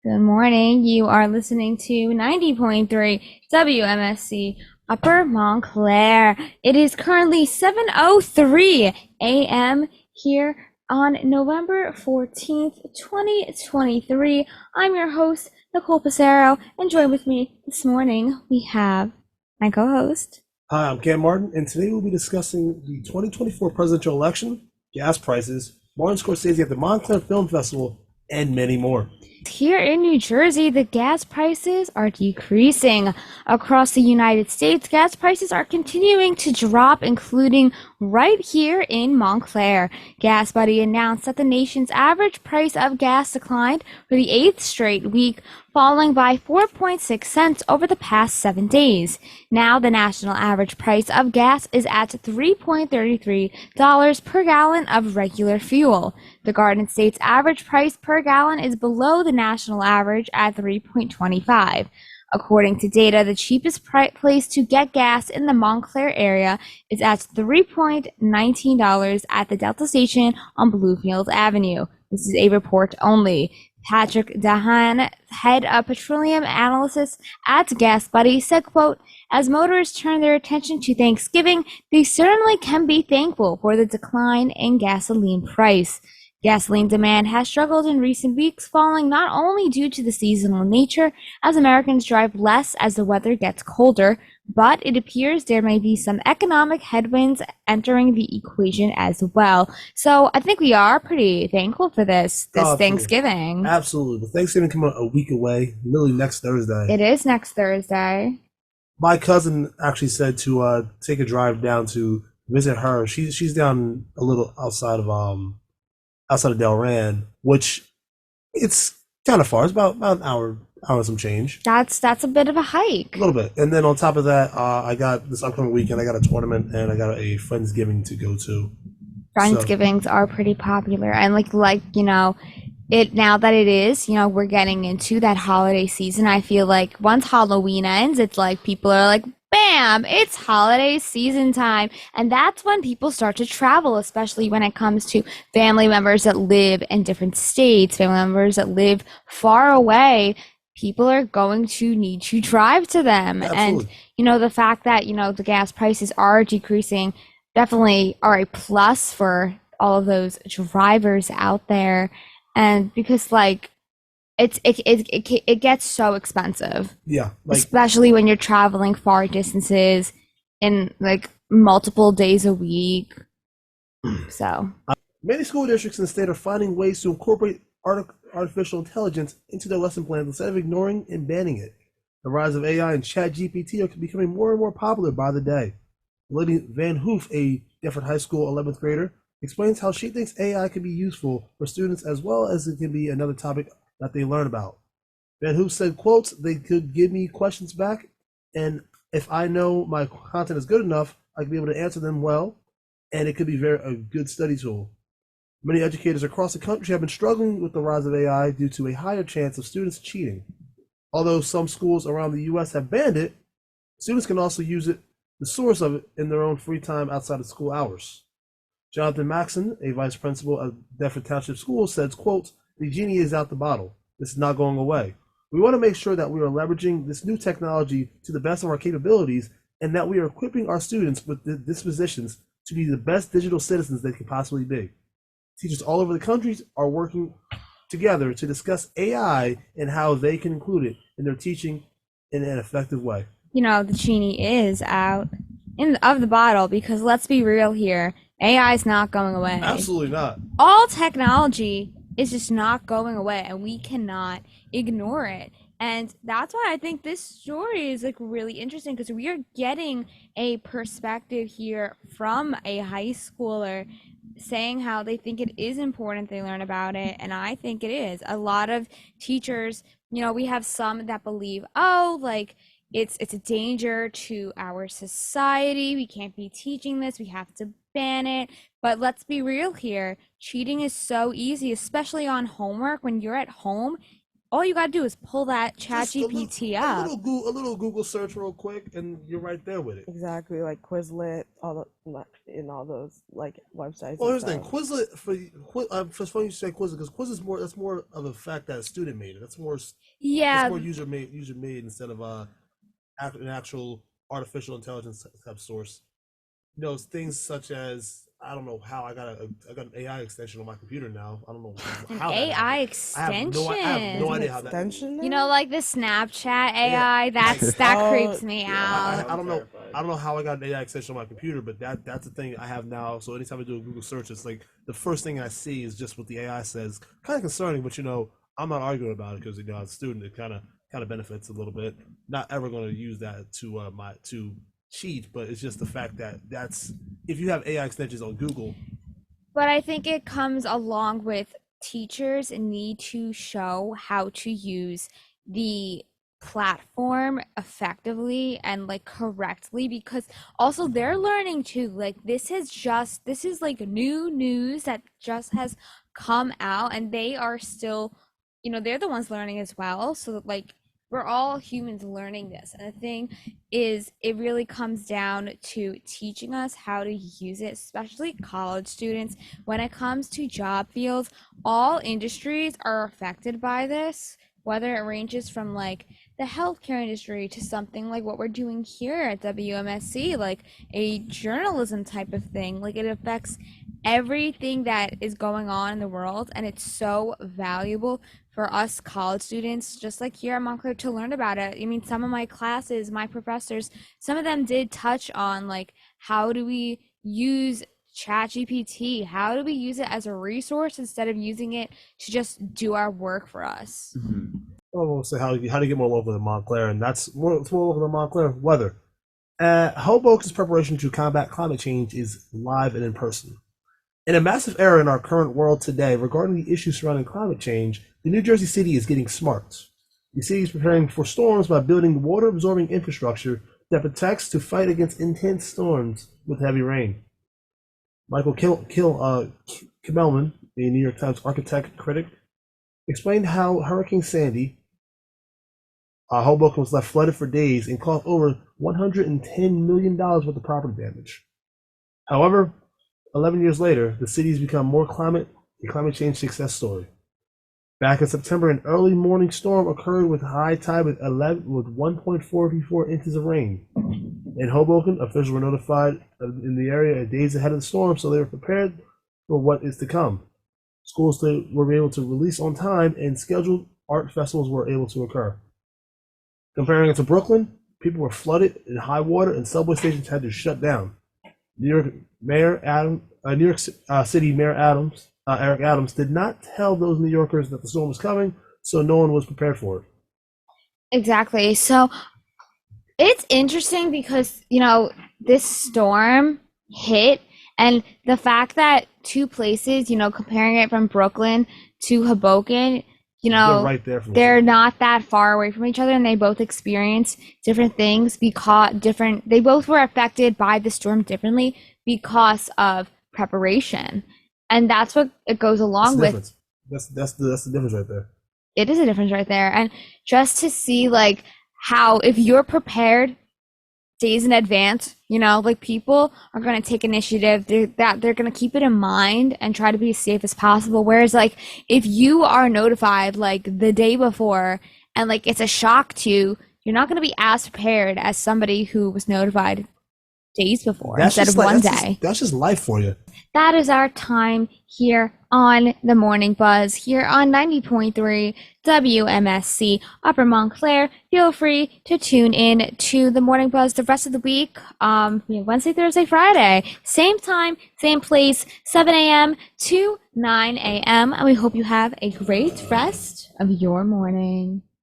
Good morning. You are listening to 90.3 WMSC Upper Montclair. It is currently 7:03 a.m. here on November 14th, 2023. I'm your host, Nicole Passero, and join with me this morning we have my co-host. Hi, I'm Cam Martin, and today we'll be discussing the 2024 presidential election, gas prices, Martin Scorsese at the Montclair Film Festival, and many more. Here in New Jersey, the gas prices are decreasing. Across the United States, gas prices are continuing to drop, including right here in Montclair. Gas Buddy announced that the nation's average price of gas declined for the eighth straight week, falling by 4.6 cents over the past 7 days. Now, the national average price of gas is at $3.33 per gallon of regular fuel. The Garden State's average price per gallon is below the national average at $3.25. According to data, the cheapest place to get gas in the Montclair area is at $3.19 at the Delta Station on Bluefield Avenue. This is a report only. Patrick Dahan, head of petroleum analysis at Gas Buddy, said, quote, "As motorists turn their attention to Thanksgiving, they certainly can be thankful for the decline in gasoline price. Gasoline demand has struggled in recent weeks, falling not only due to the seasonal nature, as Americans drive less as the weather gets colder, but it appears there may be some economic headwinds entering the equation as well." So I think we are pretty thankful for this Absolutely. Thanksgiving. Absolutely. But Thanksgiving coming a week away, literally next Thursday. It is next Thursday. My cousin actually said to take a drive down to visit her. She's down a little outside of Delran, which it's kind of far. It's about an hour and some change. That's a bit of a hike. A little bit. And then on top of that, I got this upcoming weekend, I got a tournament and I got a Friendsgiving to go to. Friendsgivings are pretty popular, and it now that it is, we're getting into that holiday season. I feel like once Halloween ends, it's like people are like, bam, it's holiday season time. And that's when people start to travel, especially when it comes to family members that live in different states, family members that live far away. People are going to need to drive to them. Absolutely. And, the fact that, the gas prices are decreasing definitely are a plus for all of those drivers out there. And because it gets so expensive. Yeah. Especially when you're traveling far distances in multiple days a week. So many school districts in the state are finding ways to incorporate artificial intelligence into their lesson plans instead of ignoring and banning it. The rise of AI and ChatGPT are becoming more and more popular by the day. Lady Van Hoof, a Gifford High School 11th grader, explains how she thinks AI can be useful for students as well as it can be another topic that they learn about. Van Hoof said, quotes, "They could give me questions back, and if I know my content is good enough, I can be able to answer them well, and it could be a good study tool." Many educators across the country have been struggling with the rise of AI due to a higher chance of students cheating. Although some schools around the U.S. have banned it, students can also use it, the source of it, in their own free time outside of school hours. Jonathan Maxon, a vice principal at Deptford Township Schools, says, quote, "The genie is out the bottle. This is not going away. We want to make sure that we are leveraging this new technology to the best of our capabilities and that we are equipping our students with the dispositions to be the best digital citizens they can possibly be." Teachers all over the country are working together to discuss AI and how they can include it in their teaching in an effective way. The genie is out of the bottle, because let's be real here, AI is not going away. Absolutely not. All technology is just not going away, and we cannot ignore it. And that's why I think this story is really interesting, because we are getting a perspective here from a high schooler saying how they think it is important they learn about it. And I think it is. A lot of teachers, we have some that believe, it's a danger to our society. We can't be teaching this. We have to ban it. But let's be real here. Cheating is so easy, especially on homework. When you're at home, all you gotta do is pull that chat Just GPT a up. a little Google search real quick, and you're right there with it. Exactly, like Quizlet, in all those like websites Well, and here's the thing. stuff. Quizlet it's funny you say Quizlet because Quizlet is more. That's more of a fact that a student made it. That's Yeah, more user made instead of an actual artificial intelligence type source. You know, things such as I don't know how I got an AI extension on my computer now. I don't know an how that AI happened. I have There's no an extension. idea how that. extension You know, now? like the Snapchat Yeah, AI, like that Oh, creeps me yeah. out. I I'm don't know. terrified. I don't know how I got an AI extension on my computer, but that's the thing I have now. So anytime I do a Google search, it's like the first thing I see is just what the AI says. Kind of concerning, but you know, I'm not arguing about it because you know, as a student, it kind of benefits a little bit. Not ever going to use that to cheat, but it's just the fact that that's if you have AI extensions on Google. But I think it comes along with teachers need to show how to use the platform effectively and like correctly, because also they're learning too. Like this is like new news that just has come out, and they are still, they're the ones learning as well. So like we're all humans learning this. And the thing is, it really comes down to teaching us how to use it, especially college students. When it comes to job fields, all industries are affected by this, whether it ranges from like the healthcare industry to something like what we're doing here at WMSC, like a journalism type of thing. Like it affects everything that is going on in the world, and it's so valuable for us college students, just like here at Montclair, to learn about it. I mean, some of my classes, my professors, some of them did touch on like how do we use ChatGPT? How do we use it as a resource instead of using it to just do our work for us? We'll say how to get more local than Montclair, and it's more local than Montclair. Weather. Hoboken's preparation to combat climate change is live and in person. In a massive era in our current world today regarding the issues surrounding climate change, the New Jersey city is getting smart. The city is preparing for storms by building water-absorbing infrastructure that protects to fight against intense storms with heavy rain. Michael Kimelman, the New York Times architect critic, explained how Hurricane Sandy, Hoboken was left flooded for days and caused over $110 million worth of property damage. However, 11 years later, the city has become a climate change success story. Back in September, an early morning storm occurred with high tide with 1.44 inches of rain. In Hoboken, officials were notified in the area days ahead of the storm, so they were prepared for what is to come. Schools were able to release on time, and scheduled art festivals were able to occur. Comparing it to Brooklyn, people were flooded in high water, and subway stations had to shut down. New York City Mayor Eric Adams, did not tell those New Yorkers that the storm was coming, so no one was prepared for it. Exactly. So it's interesting because, this storm hit, and the fact that two places, comparing it from Brooklyn to Hoboken, They're right there from each they're other. not that far away from each other, and they both experience different things they both were affected by the storm differently because of preparation. And that's what it goes That's along the with. difference. That's the difference right there. It is a difference right there. And just to see like how, if you're prepared days in advance, like people are going to take initiative, they're going to keep it in mind and try to be as safe as possible. Whereas like if you are notified like the day before and like it's a shock to you, you're not going to be as prepared as somebody who was notified days before instead of one day. That's just life for you. That is our time here on the Morning Buzz, here on 90.3 WMSC Upper Montclair. Feel free to tune in to the Morning Buzz the rest of the week, Wednesday, Thursday, Friday. Same time, same place, 7 a.m. to 9 a.m. And we hope you have a great rest of your morning.